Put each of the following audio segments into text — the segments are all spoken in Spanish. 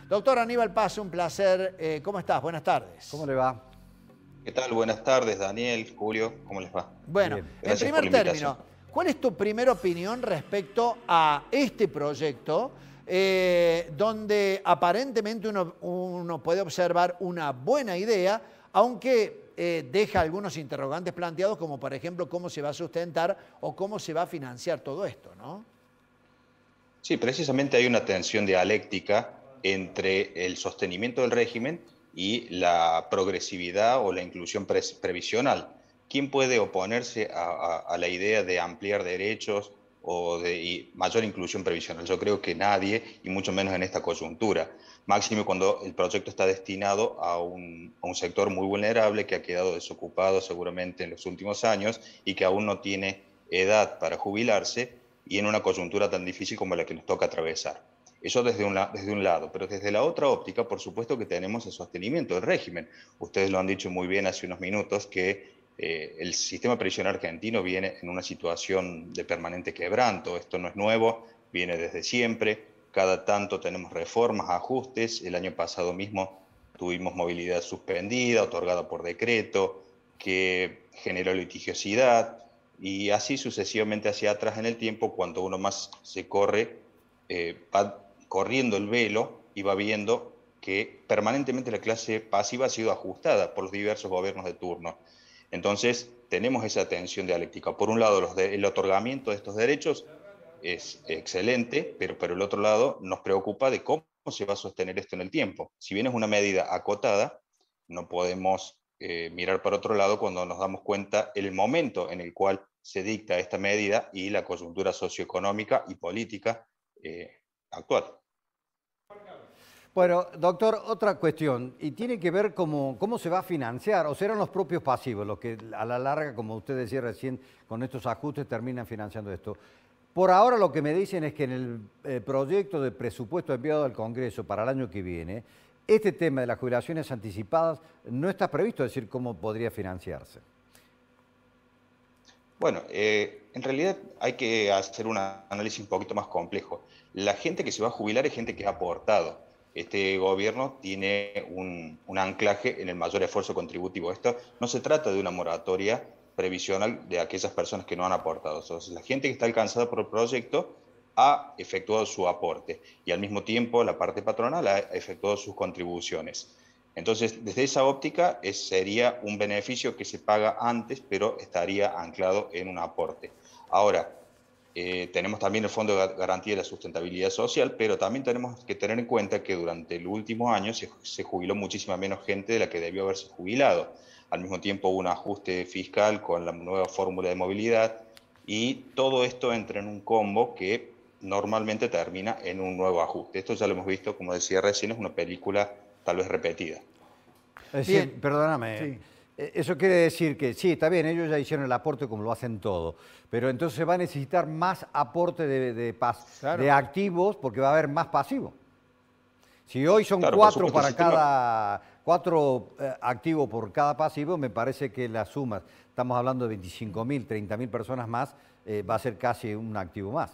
Doctor Aníbal Paz, un placer. ¿Cómo estás? Buenas tardes. ¿Cómo le va? ¿Qué tal? Buenas tardes, Daniel, Julio, ¿cómo les va? Bueno, Bien. en Gracias por primer la invitación. término, ¿cuál es tu primera opinión respecto a este proyecto donde aparentemente uno puede observar una buena idea, aunque deja algunos interrogantes planteados, como por ejemplo cómo se va a sustentar o cómo se va a financiar todo esto, ¿no? Sí, precisamente hay una tensión dialéctica entre el sostenimiento del régimen y la progresividad o la inclusión previsional. ¿Quién puede oponerse a la idea de ampliar derechos o de mayor inclusión previsional? Yo creo que nadie, y mucho menos en esta coyuntura. Máximo cuando el proyecto está destinado a un sector muy vulnerable que ha quedado desocupado seguramente en los últimos años y que aún no tiene edad para jubilarse y en una coyuntura tan difícil como la que nos toca atravesar. Eso desde un lado, pero desde la otra óptica, por supuesto que tenemos el sostenimiento del régimen. Ustedes lo han dicho muy bien hace unos minutos, que el sistema previsional argentino viene en una situación de permanente quebranto. Esto no es nuevo, viene desde siempre. Cada tanto tenemos reformas, ajustes. El año pasado mismo tuvimos movilidad suspendida, otorgada por decreto, que generó litigiosidad, y así sucesivamente hacia atrás en el tiempo. Cuando uno más se corre, va corriendo el velo y va viendo que permanentemente la clase pasiva ha sido ajustada por los diversos gobiernos de turno. Entonces tenemos esa tensión dialéctica. Por un lado, el otorgamiento de estos derechos es excelente, pero por el otro lado nos preocupa de cómo se va a sostener esto en el tiempo. Si bien es una medida acotada, no podemos mirar para otro lado cuando nos damos cuenta el momento en el cual se dicta esta medida y la coyuntura socioeconómica y política actual. Bueno, doctor, otra cuestión, y tiene que ver cómo se va a financiar, o serán los propios pasivos los que a la larga, como usted decía recién, con estos ajustes terminan financiando esto. Por ahora lo que me dicen es que en el proyecto de presupuesto enviado al Congreso para el año que viene, este tema de las jubilaciones anticipadas no está previsto, es decir, cómo podría financiarse. Bueno, en realidad hay que hacer un análisis un poquito más complejo. La gente que se va a jubilar es gente que ha aportado. Este gobierno tiene un anclaje en el mayor esfuerzo contributivo. Esto no se trata de una moratoria previsional de aquellas personas que no han aportado. Entonces, la gente que está alcanzada por el proyecto ha efectuado su aporte y al mismo tiempo la parte patronal ha efectuado sus contribuciones. Entonces, desde esa óptica, sería un beneficio que se paga antes, pero estaría anclado en un aporte. Ahora, tenemos también el Fondo de Garantía de la Sustentabilidad Social, pero también tenemos que tener en cuenta que durante el último año se jubiló muchísima menos gente de la que debió haberse jubilado. Al mismo tiempo hubo un ajuste fiscal con la nueva fórmula de movilidad y todo esto entra en un combo que normalmente termina en un nuevo ajuste. Esto ya lo hemos visto, como decía recién, es una película tal vez repetida. Es decir, Bien. perdóname, Sí. eso quiere decir que sí, está bien, ellos ya hicieron el aporte como lo hacen todo, pero entonces va a necesitar más aporte Claro. de activos porque va a haber más pasivos. Si hoy son Claro, por cuatro supuesto, el para sistema... cuatro activos por cada pasivo, me parece que las sumas, estamos hablando de 25.000, 30.000 personas más, va a ser casi un activo más.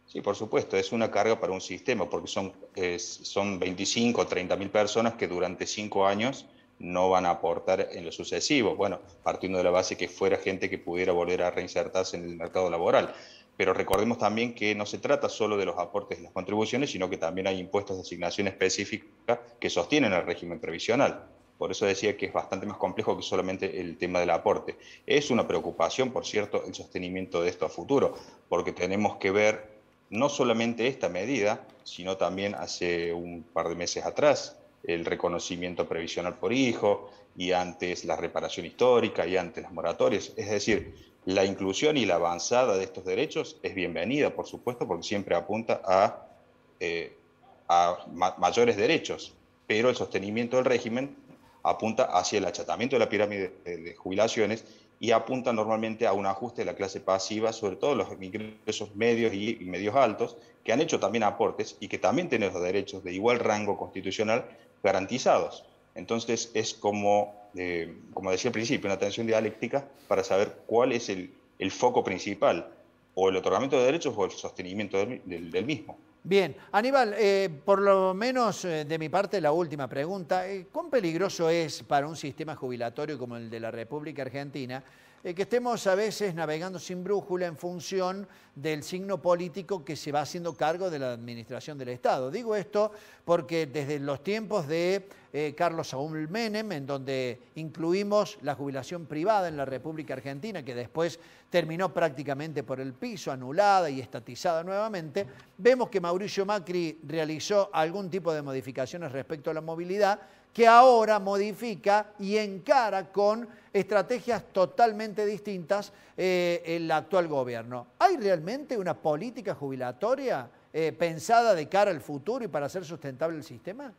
Sí, por supuesto, es una carga para un sistema, porque son 25 o 30.000 personas que durante 5 años no van a aportar en lo sucesivo. Bueno, partiendo de la base que fuera gente que pudiera volver a reinsertarse en el mercado laboral. Pero recordemos también que no se trata solo de los aportes y las contribuciones, sino que también hay impuestos de asignación específica que sostienen el régimen previsional. Por eso decía que es bastante más complejo que solamente el tema del aporte. Es una preocupación, por cierto, el sostenimiento de esto a futuro, porque tenemos que ver no solamente esta medida, sino también hace un par de meses atrás el reconocimiento previsional por hijo, y antes la reparación histórica, y antes las moratorias. Es decir, la inclusión y la avanzada de estos derechos es bienvenida, por supuesto, porque siempre apunta a mayores derechos, pero el sostenimiento del régimen apunta hacia el achatamiento de la pirámide de jubilaciones y apunta normalmente a un ajuste de la clase pasiva, sobre todo los ingresos medios y medios altos, que han hecho también aportes y que también tienen los derechos de igual rango constitucional garantizados. Entonces es como decía al principio, una tensión dialéctica para saber cuál es el foco principal, o el otorgamiento de derechos o el sostenimiento del mismo. Bien, Aníbal, por lo menos de mi parte la última pregunta. ¿Cuán peligroso es para un sistema jubilatorio como el de la República Argentina que estemos a veces navegando sin brújula en función del signo político que se va haciendo cargo de la administración del Estado? Digo esto porque desde los tiempos de Carlos Saúl Menem, en donde incluimos la jubilación privada en la República Argentina, que después terminó prácticamente por el piso, anulada y estatizada nuevamente, vemos que Mauricio Macri realizó algún tipo de modificaciones respecto a la movilidad, que ahora modifica y encara con estrategias totalmente distintas el actual gobierno. ¿Hay realmente una política jubilatoria pensada de cara al futuro y para hacer sustentable el sistema?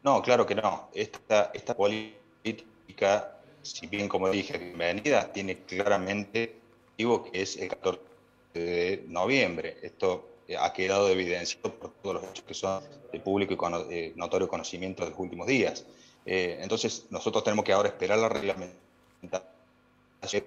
No, claro que no. Esta política, si bien como dije, bienvenida, tiene claramente digo que es el 14 de noviembre. Esto ha quedado evidenciado por todos los hechos que son de público y notorio conocimiento de los últimos días. Entonces, nosotros tenemos que ahora esperar la reglamentación,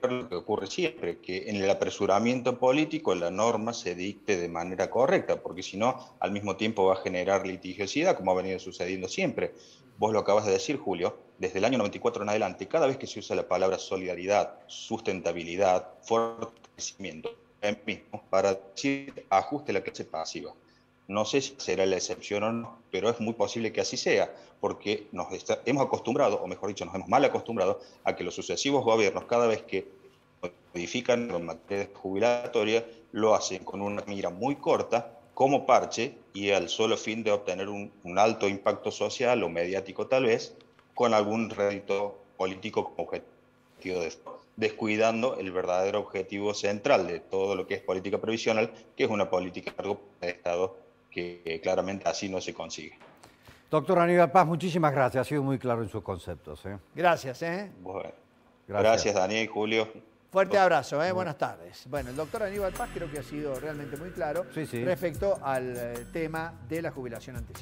lo que ocurre siempre, que en el apresuramiento político la norma se dicte de manera correcta, porque si no, al mismo tiempo va a generar litigiosidad, como ha venido sucediendo siempre. Vos lo acabas de decir, Julio, desde el año 94 en adelante, cada vez que se usa la palabra solidaridad, sustentabilidad, fortalecimiento, mismo para decir ajuste a la clase pasiva. No sé si será la excepción o no, pero es muy posible que así sea, porque hemos acostumbrado, o mejor dicho, nos hemos mal acostumbrado a que los sucesivos gobiernos, cada vez que modifican la materia jubilatoria, lo hacen con una mira muy corta, como parche, y al solo fin de obtener un alto impacto social o mediático tal vez, con algún rédito político como objetivo de esto, descuidando el verdadero objetivo central de todo lo que es política previsional, que es una política de Estado que claramente así no se consigue. Doctor Aníbal Paz, muchísimas gracias. Ha sido muy claro en sus conceptos. Gracias. Bueno, gracias, Daniel, Julio. Fuerte abrazo, buenas tardes. Bueno, el doctor Aníbal Paz creo que ha sido realmente muy claro respecto al tema de la jubilación anticipada.